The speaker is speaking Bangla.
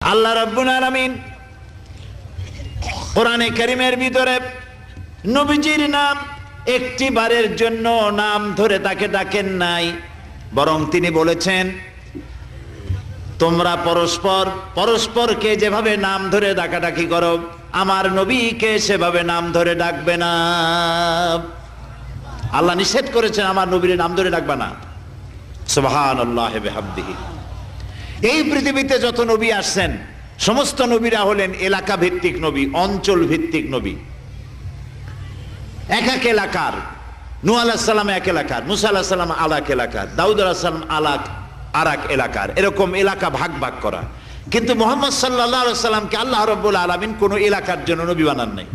আল্লাহ রাব্বুল আলামিন কোরআনে কারীমের ভিতরে নবীজির নাম একটি বারের জন্য নাম ধরে তাকে ডাকেন নাই, বরং তিনি বলেছেন তোমরা পরস্পরকে যেভাবে নাম ধরে ডাকাডাকি করো আমার নবীকে সেভাবে নাম ধরে ডাকবে না। আল্লাহ নিষেধ করেছেন আমার নবীর নাম ধরে ডাকবে না। সুবহানাল্লাহি ওয়া বিহামদিহি। এই পৃথিবীতে যত নবী আসছেন সমস্ত নবীরা হলেন এলাকা ভিত্তিক নবী, অঞ্চল ভিত্তিক নবী। এক এক এলাকার, নূহ আলাইহিস সালাম এক এলাকার, মুসা আলাইহিস সালাম আলাক এলাকার, দাউদ আলাইহিস সালাম আরাক এলাকার, এরকম এলাকা ভাগ ভাগ করা। কিন্তু মুহাম্মদ সাল্লাল্লাহু আলাইহি ওয়াসাল্লামকে আল্লাহ রাব্বুল আলামিন কোন এলাকার জন্য নবী বানান নাই।